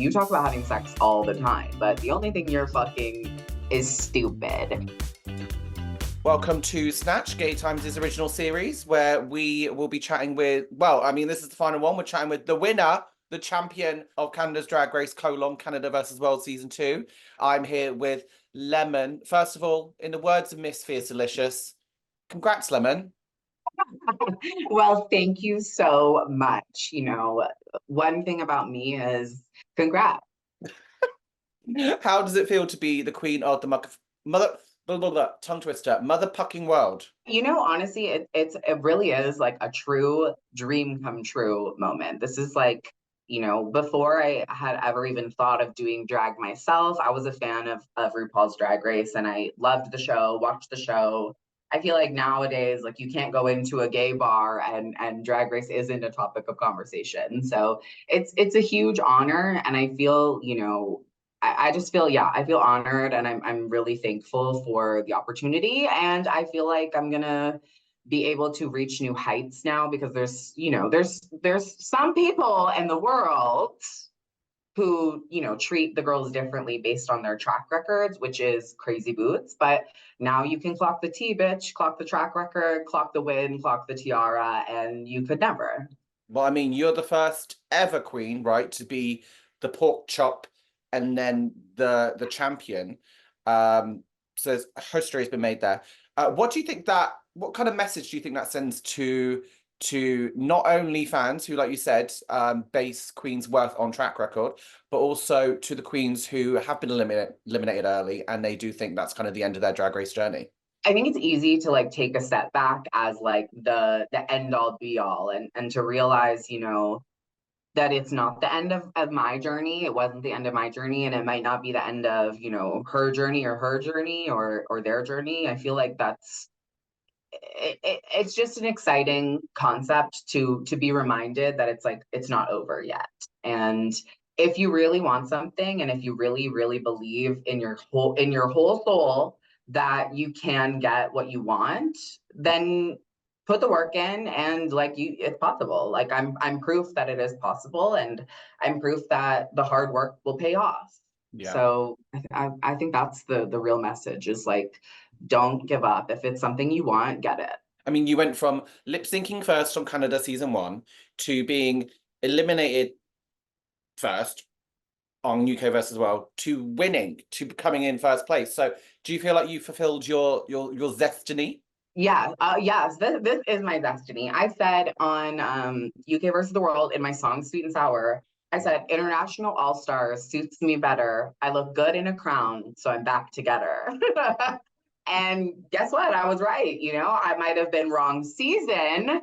you talk about having sex all the time, but the only thing you're fucking is stupid. Welcome to Snatch, Gay Times' original series, where we will be chatting with, this is the final one. We're chatting with the winner, the champion of Canada's Drag Race, Canada versus World Season 2. I'm here with Lemon. First of all, in the words of Miss Fierce Delicious, congrats, Lemon. Well, thank you so much. One thing about me is congrats. How does it feel to be the queen of the tongue twister, mother pucking world? Honestly, it really is like a true dream come true moment. This is like, before I had ever even thought of doing drag myself, I was a fan of RuPaul's Drag Race and I loved the show, watched the show. I feel like nowadays, like you can't go into a gay bar and drag race isn't a topic of conversation. So it's a huge honor. And I feel, I just feel, yeah, I feel honored and I'm really thankful for the opportunity. And I feel like I'm gonna be able to reach new heights now because there's some people in the world who, treat the girls differently based on their track records, which is crazy boots. But now you can clock the T, bitch, clock the track record, clock the win, clock the tiara, and you could never. Well, I mean, you're the first ever queen, right, to be the pork chop and then the champion. So history has been made there. What do you think what kind of message do you think that sends to not only fans who, like you said, base queens' worth on track record, but also to the queens who have been eliminated early and they do think that's kind of the end of their drag race journey? I think it's easy to like take a setback as like the end all be all and to realize, that it's not the end of my journey. It wasn't the end of my journey, and it might not be the end of, her journey or their journey. I feel like it's just an exciting concept to be reminded that it's like it's not over yet. And if you really want something and if you really really believe in your whole soul that you can get what you want, then put the work in and like it's possible. Like I'm proof that it is possible, and I'm proof that the hard work will pay off. Yeah. So I think that's the real message is like, don't give up. If it's something you want, get it. I mean, you went from lip syncing first on Canada season 1 to being eliminated first on UK versus World to winning, to coming in first place. So do you feel like you fulfilled your destiny? Yeah, yes, this is my destiny. I said on UK versus the World in my song Sweet and Sour, I said international all stars suits me better. I look good in a crown, so I'm back together. And guess what? I was right. I might have been wrong season,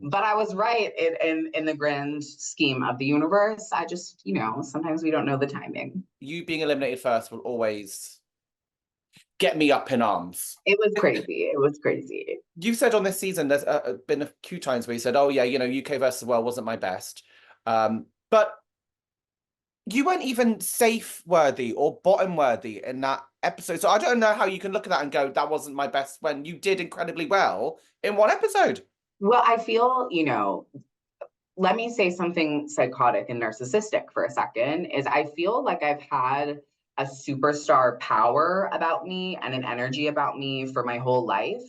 but I was right in the grand scheme of the universe. I just, sometimes we don't know the timing. You being eliminated first will always get me up in arms. It was crazy. It was crazy. You said on this season, there's been a few times where you said, oh yeah, UK versus World wasn't my best. But you weren't even safe worthy or bottom worthy in that episode. So I don't know how you can look at that and go, that wasn't my best when you did incredibly well in one episode. Well, I feel, let me say something psychotic and narcissistic for a second, is I feel like I've had a superstar power about me and an energy about me for my whole life.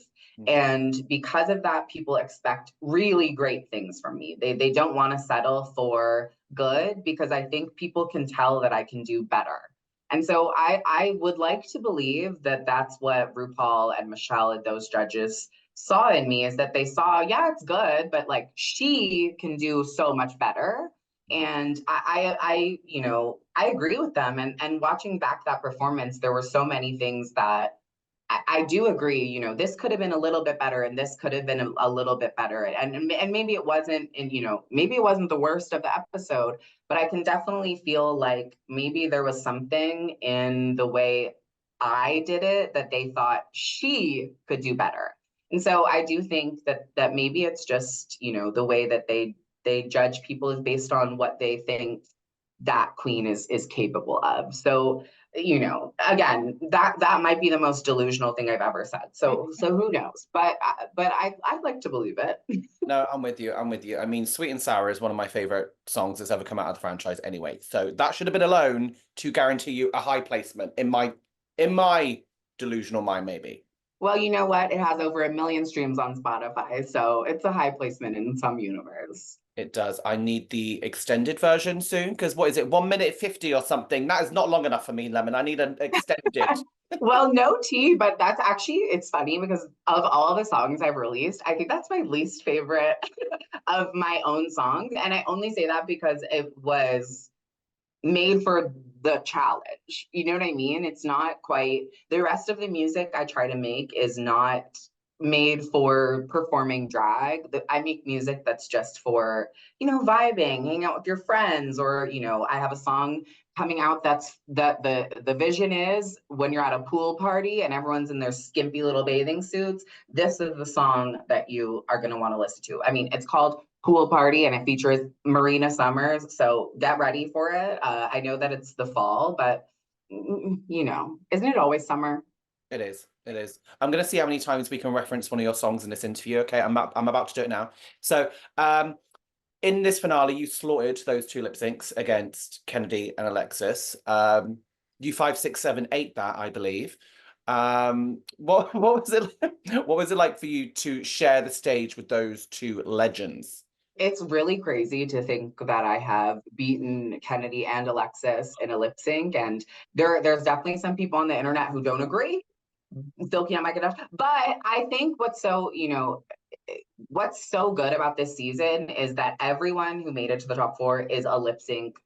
And because of that, people expect really great things from me. They don't want to settle for good because I think people can tell that I can do better. And so I would like to believe that that's what RuPaul and Michelle and those judges saw in me, is that they saw, yeah, it's good, but like she can do so much better. And I agree with them. And watching back that performance, there were so many things that I do agree, this could have been a little bit better and this could have been a little bit better. And maybe it wasn't, and maybe it wasn't the worst of the episode, but I can definitely feel like maybe there was something in the way I did it that they thought she could do better. And so I do think that maybe it's just, the way that they judge people is based on what they think that queen is capable of. So, you know, again, that might be the most delusional thing I've ever said. So who knows? But I'd like to believe it. No, I'm with you. I'm with you. I mean, Sweet and Sour is one of my favorite songs that's ever come out of the franchise anyway. So that should have been alone to guarantee you a high placement in my delusional mind, maybe. Well, you know what? It has over 1 million streams on Spotify, so it's a high placement in some universe. It does. I need the extended version soon because what is it, 1 minute 50 or something? That is not long enough for me, Lemon. I need an extended. Well, no tea, but that's actually, it's funny because of all the songs I've released, I think that's my least favorite of my own songs. And I only say that because it was made for the challenge. You know what I mean? It's not quite the rest of the music I try to make is not made for performing drag. I make music that's just for, you know, vibing, hanging out with your friends, or, you know, I have a song coming out that's that the vision is when you're at a pool party and everyone's in their skimpy little bathing suits, this is the song that you are going to want to listen to. I mean, it's called Pool Party and it features Marina Summers. So get ready for it. I know that it's the fall, but you know, isn't it always summer? It is. It is. I'm going to see how many times we can reference one of your songs in this interview. Okay, I'm about to do it now. So, in this finale, you slaughtered those two lip syncs against Kennedy and Alexis. You 5, 6, 7, 8 that, I believe. What was it? What was it like for you to share the stage with those two legends? It's really crazy to think that I have beaten Kennedy and Alexis in a lip sync, and there's definitely some people on the internet who don't agree. Still can't make it up. But I think what's so, you know, what's so good about this season is that everyone who made it to the top four is a lip sync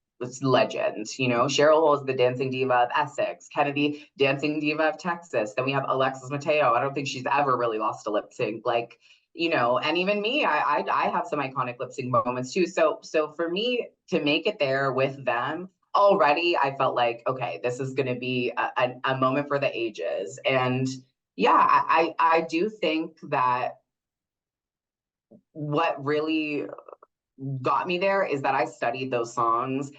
legend. You know, Cheryl Hole is the dancing diva of Essex, Kennedy, dancing diva of Texas. Then we have Alexis Mateo. I don't think she's ever really lost a lip sync. Like, you know, and even me, I have some iconic lip sync moments too. So for me to make it there with them, already I felt like, okay, this is going to be a moment for the ages. And yeah, I do think that what really got me there is that I studied those songs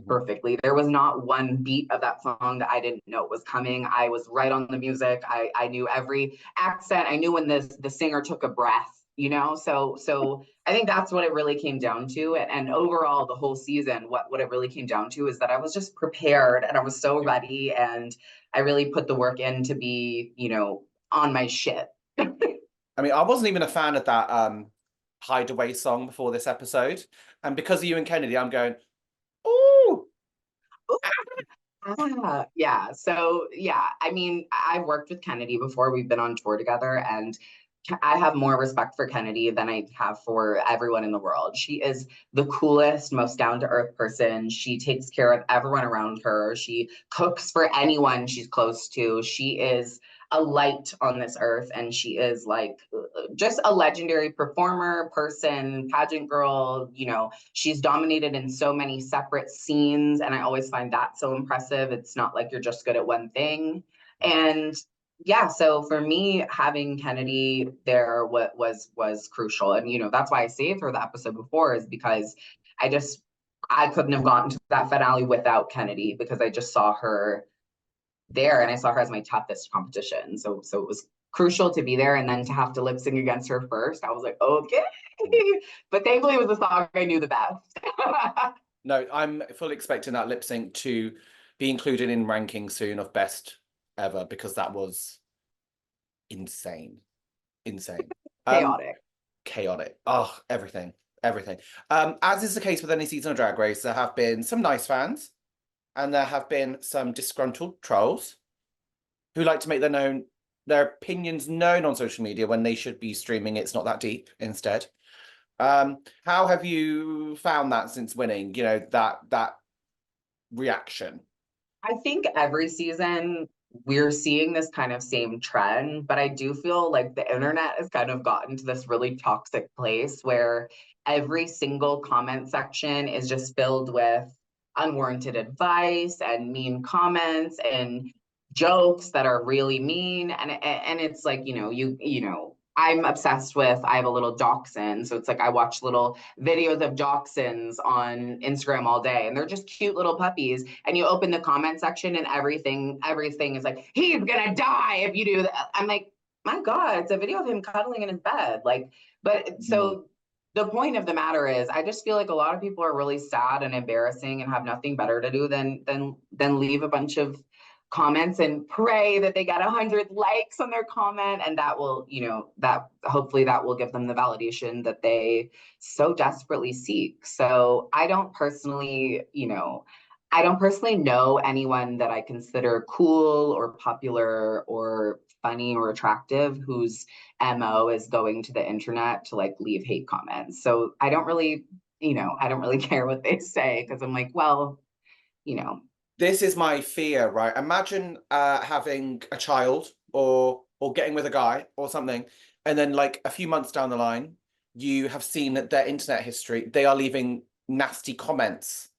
perfectly. There was not one beat of that song that I didn't know was coming. I was right on the music. I knew every accent. I knew when the singer took a breath, you know? So I think that's what it really came down to. And overall, the whole season, what it really came down to is that I was just prepared and I was so ready and I really put the work in to be, you know, on my shit. I mean, I wasn't even a fan of that Hideaway song before this episode, and because of you and Kennedy, I'm going, oh, Yeah. So yeah, I mean, I've worked with Kennedy before. We've been on tour together, and I have more respect for Kennedy than I have for everyone in the world. She is the coolest, most down to earth person. She takes care of everyone around her. She cooks for anyone she's close to. She is a light on this earth, and she is like just a legendary performer, person, pageant girl. You know, she's dominated in so many separate scenes, and I always find that so impressive. It's not like you're just good at one thing. And yeah, so for me, having Kennedy there was crucial. And you know, that's why I saved her the episode before, is because I just I couldn't have gotten to that finale without Kennedy, because I just saw her there and I saw her as my toughest competition. So it was crucial to be there, and then to have to lip sync against her first, I was like, okay. But thankfully it was the song I knew the best. No, I'm fully expecting that lip sync to be included in ranking soon of best ever, because that was insane. Insane. Chaotic. Chaotic. Oh, everything. Everything. As is the case with any season of Drag Race, there have been some nice fans and there have been some disgruntled trolls who like to make their opinions known on social media when they should be streaming It's Not That Deep instead. How have you found that since winning? You know, that reaction. I think every season we're seeing this kind of same trend, but I do feel like the internet has kind of gotten to this really toxic place where every single comment section is just filled with unwarranted advice and mean comments and jokes that are really mean. And it's like, you know, I'm obsessed with, I have a little dachshund. So it's like I watch little videos of dachshunds on Instagram all day, and they're just cute little puppies. And you open the comment section and everything is like, he's gonna die if you do that. I'm like, my God, it's a video of him cuddling in his bed. Like, but Mm. so the point of the matter is, I just feel like a lot of people are really sad and embarrassing and have nothing better to do than leave a bunch of comments and pray that they get 100 likes on their comment, and that will, that hopefully that will give them the validation that they so desperately seek. So I don't personally know anyone that I consider cool or popular or funny or attractive whose MO is going to the internet to like leave hate comments. So I don't really care what they say, because I'm like, well, you know This is my fear, right? Imagine having a child or getting with a guy or something, and then like a few months down the line, you have seen that their internet history, they are leaving nasty comments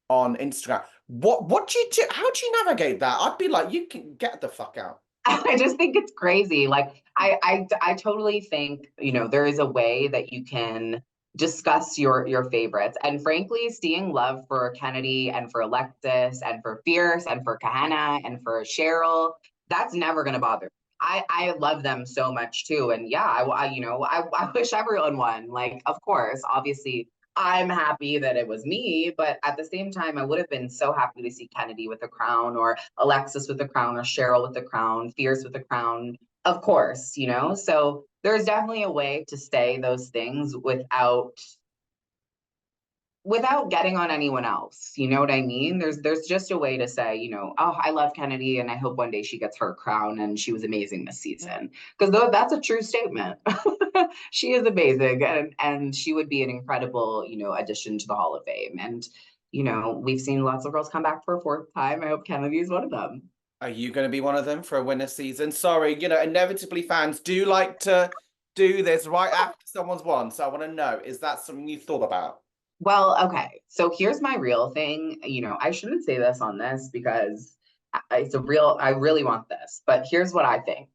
on Instagram. What do you do? How do you navigate that? I'd be like, you can get the fuck out. I just think it's crazy. Like I totally think, there is a way that you can discuss your favorites. And frankly, seeing love for Kennedy and for Alexis and for Fierce and for Kahana and for Cheryl, that's never gonna bother me. I love them so much too. And yeah, I wish everyone won. Like, of course, obviously I'm happy that it was me, but at the same time, I would have been so happy to see Kennedy with a crown, or Alexis with the crown, or Cheryl with the crown, Fierce with the crown, of course. So there's definitely a way to say those things without getting on anyone else. You know what I mean? There's just a way to say, oh, I love Kennedy and I hope one day she gets her crown and she was amazing this season. Because that's a true statement. She is amazing, and she would be an incredible, addition to the Hall of Fame. And, we've seen lots of girls come back for a fourth time. I hope Kennedy is one of them. Are you going to be one of them for a winner season? Sorry, inevitably fans do like to do this right after someone's won. So I want to know, is that something you thought about? Well, okay. So here's my real thing. I shouldn't say this on this because I really want this, but here's what I think.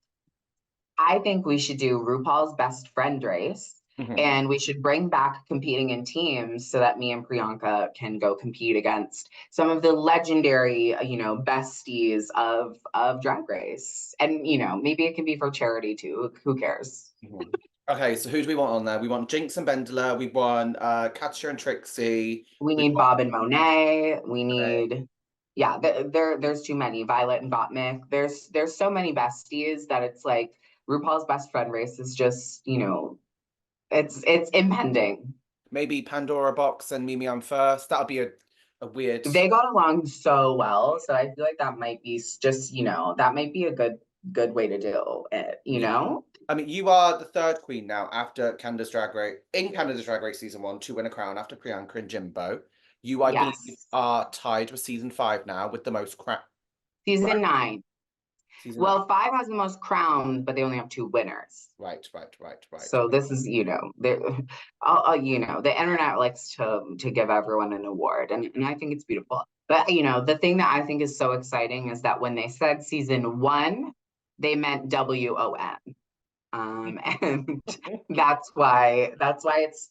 I think we should do RuPaul's Best Friend Race, Mhm. and we should bring back competing in teams so that me and Priyanka can go compete against some of the legendary, besties of Drag Race. And, maybe it can be for charity too. Who cares? Mhm. Okay, so who do we want on there? We want Jinx and Bendela. We want Katya and Trixie. We We need want Bob and Monet. We okay, need, yeah, there's too many. Violet and Gottmik. There's so many besties that it's like RuPaul's Best Friend Race is just, it's impending. maybe Pandora Box and Mimi on first. That would be a weird. They got along so well, so I feel like that might be just, that might be a good way to do it. I mean, you are the third queen now after Canada's Drag Race in Canada's Drag Race season 1 to win a crown after Priyanka and Jimbo. You, I believe, Yes. are tied with season 5 now with the most crown. Season 9. Season 9. Well, 5 has the most crowns, but they only have 2 winners. Right. So this is, the internet likes to give everyone an award, and I think it's beautiful. But the thing that I think is so exciting is that when they said season 1, they meant WON. And that's why it's,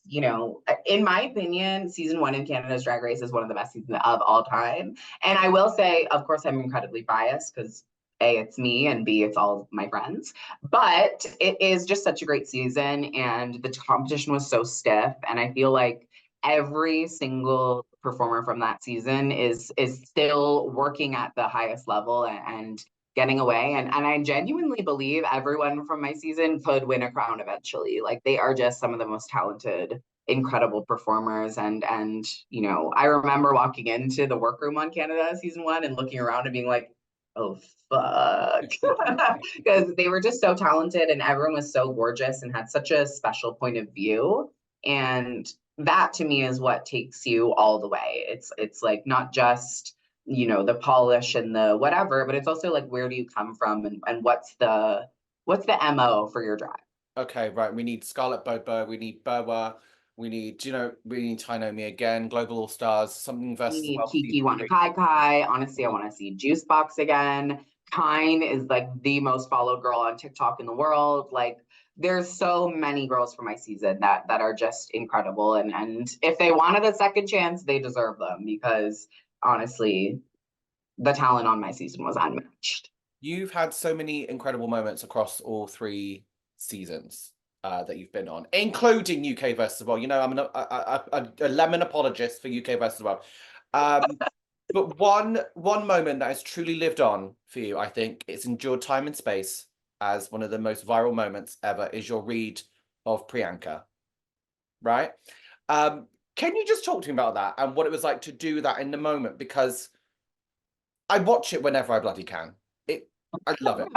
in my opinion, season 1 in Canada's Drag Race is one of the best seasons of all time. And I will say, of course, I'm incredibly biased because A, it's me, and B, it's all my friends. But it is just such a great season, and the competition was so stiff. And I feel like every single performer from that season is still working at the highest level and getting away. And I genuinely believe everyone from my season could win a crown eventually. Like, they are just some of the most talented, incredible performers. And I remember walking into the workroom on Canada season 1 and looking around and being like, oh fuck. Because they were just so talented, and everyone was so gorgeous and had such a special point of view. And that to me is what takes you all the way. It's like not just the polish and the whatever, but it's also like, where do you come from, and what's the MO for your drag? Okay, right. We need Scarlett Bobo. We need Burwa. We need, we need Tainomi again. Global All Stars. Something We versus the need World Kiki season 3. Wanakai. Honestly, I want to see Juice Box again. Kine is like the most followed girl on TikTok in the world. Like, there's so many girls from my season that are just incredible. And if they wanted a second chance, they deserve them because honestly, the talent on my season was unmatched. You've had so many incredible moments across all 3 seasons that you've been on, including UK versus World. You know, I'm a lemon apologist for UK versus World. But one moment that has truly lived on for you, I think, it's endured time and space as one of the most viral moments ever, is your read of Priyanka, right? Can you just talk to me about that and what it was like to do that in the moment? Because I watch it whenever I bloody can. I love it.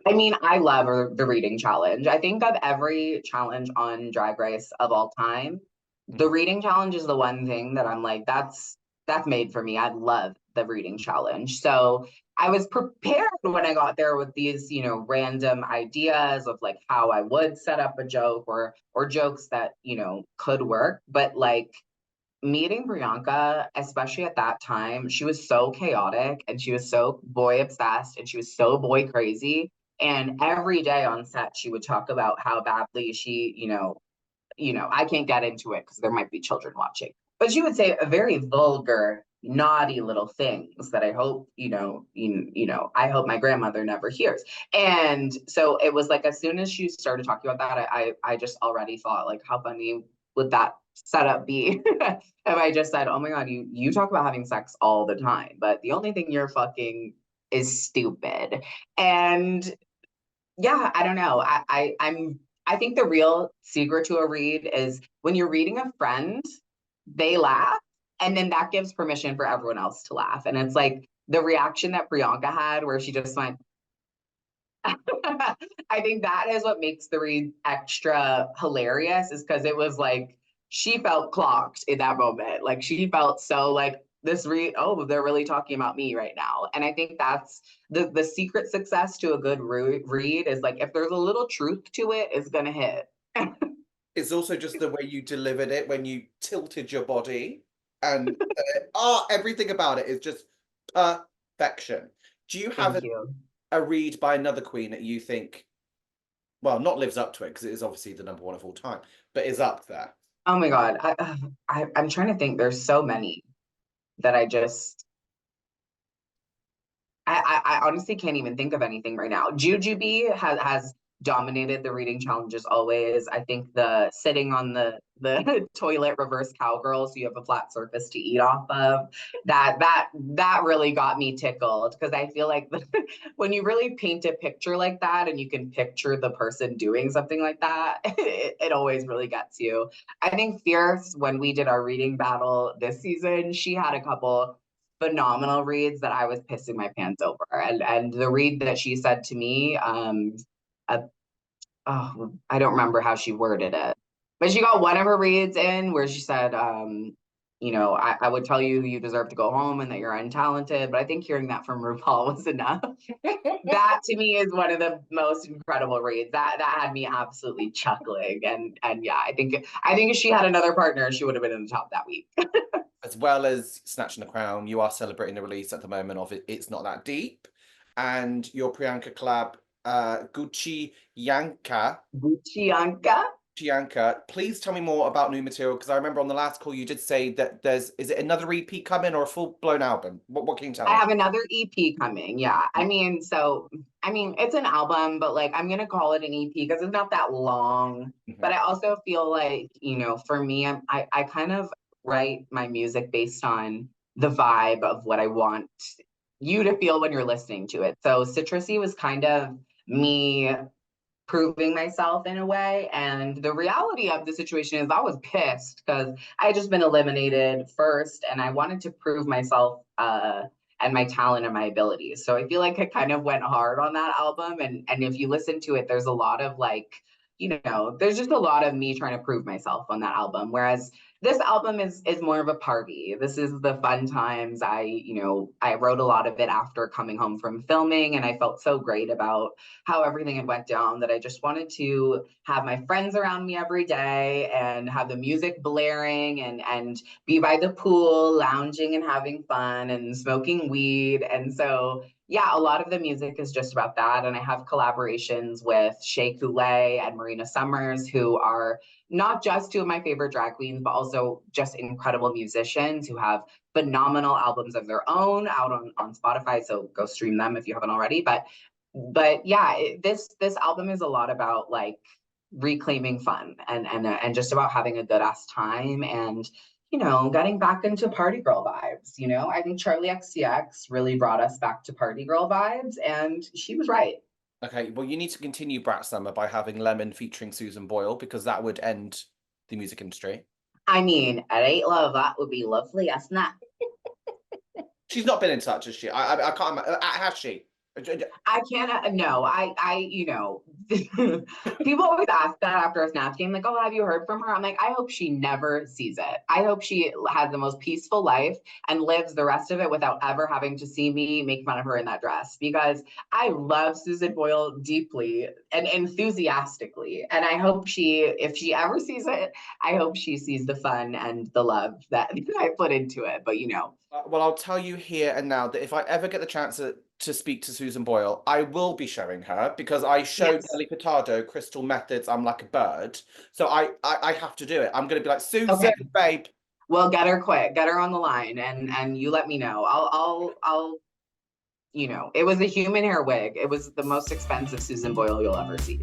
I mean, I love the reading challenge. I think of every challenge on Drag Race of all time. The reading challenge is the one thing that I'm like, that's made for me. I love the reading challenge. So I was prepared when I got there with these, random ideas of like how I would set up a joke or jokes that, could work. But like meeting Priyanka, especially at that time, she was so chaotic and she was so boy obsessed and she was so boy crazy. And every day on set, she would talk about how badly she, I can't get into it because there might be children watching. But she would say a very vulgar, naughty little things that I hope, I hope my grandmother never hears. And so it was like as soon as she started talking about that, I just already thought like how funny would that setup be? If I just said, oh my God, you talk about having sex all the time, but the only thing you're fucking is stupid. And yeah, I don't know. I think the real secret to a read is when you're reading a friend, they laugh, and then that gives permission for everyone else to laugh. And it's like the reaction that Priyanka had, where she just went, I think that is what makes the read extra hilarious, is because it was like she felt clocked in that moment. Like she felt so like this read, oh, they're really talking about me right now. And I think that's the secret success to a good read is like if there's a little truth to it, it's gonna hit. It's also just the way you delivered it when you tilted your body, and everything about it is just perfection. Do you have Thank you. a read by another queen that you think, well, not lives up to it because it is obviously the number one of all time, but is up there? Oh my God. I'm trying to think. There's so many that I honestly can't even think of anything right now. Jujubee has dominated the reading challenges always. I think the sitting on the toilet reverse cowgirl so you have a flat surface to eat off of, that really got me tickled because I feel like when you really paint a picture like that and you can picture the person doing something like that, it always really gets you. I think Fierce, when we did our reading battle this season, she had a couple phenomenal reads that I was pissing my pants over. And the read that she said to me, uh, oh, I don't remember how she worded it, but she got one of her reads in where she said, I would tell you you deserve to go home and that you're untalented. But I think hearing that from RuPaul was enough. That to me is one of the most incredible reads. That had me absolutely chuckling. And yeah, I think if she had another partner, she would have been in the top that week. As well as Snatching the Crown, you are celebrating the release at the moment of It's Not That Deep, and your Priyanka collab, Gucci Yanka. Gucci Bianca, please tell me more about new material, because I remember on the last call you did say that is it another EP coming or a full-blown album? What can you tell I me? have another EP coming. Yeah. It's an album, but like I'm gonna call it an EP because it's not that long. But I also feel like, for me, I kind of write my music based on the vibe of what I want you to feel when you're listening to it. So Citrusy was kind of me proving myself in a way. And the reality of the situation is I was pissed because I had just been eliminated first and I wanted to prove myself and my talent and my abilities. So I feel like I kind of went hard on that album. And if you listen to it, there's a lot of like, there's just a lot of me trying to prove myself on that album. Whereas this album is more of a party. This is the fun times. I wrote a lot of it after coming home from filming and I felt so great about how everything had went down that I just wanted to have my friends around me every day and have the music blaring and be by the pool lounging and having fun and smoking weed. And so Yeah, a lot of the music is just about that. And I have collaborations with Shea Coulee and Marina Summers, who are not just two of my favorite drag queens, but also just incredible musicians who have phenomenal albums of their own out on Spotify. So go stream them if you haven't already. But yeah, this album is a lot about like reclaiming fun and just about having a good ass time and getting back into party girl vibes. I think Charlie XCX really brought us back to party girl vibes, and she was right. Okay, well, you need to continue Brat Summer by having Lemon featuring Susan Boyle, because that would end the music industry. I mean, at 8 Love, that would be lovely, isn't it? She's not been in touch, has she? I can't. Has she? I can't, no, people always ask that after a Snatch game, like, oh, have you heard from her? I'm like, I hope she never sees it. I hope she has the most peaceful life and lives the rest of it without ever having to see me make fun of her in that dress, because I love Susan Boyle deeply and enthusiastically. And I hope if she ever sees it, I hope she sees the fun and the love that I put into it. But Well, I'll tell you here and now that if I ever get the chance to speak to Susan Boyle, I will be showing her, because I showed yes. Nelly Furtado Crystal Methods I'm Like a Bird. So I have to do it. I'm going to be like, Susan, Okay. babe. Well, get her quick, get her on the line, and you let me know. I'll it was a human hair wig. It was the most expensive Susan Boyle you'll ever see.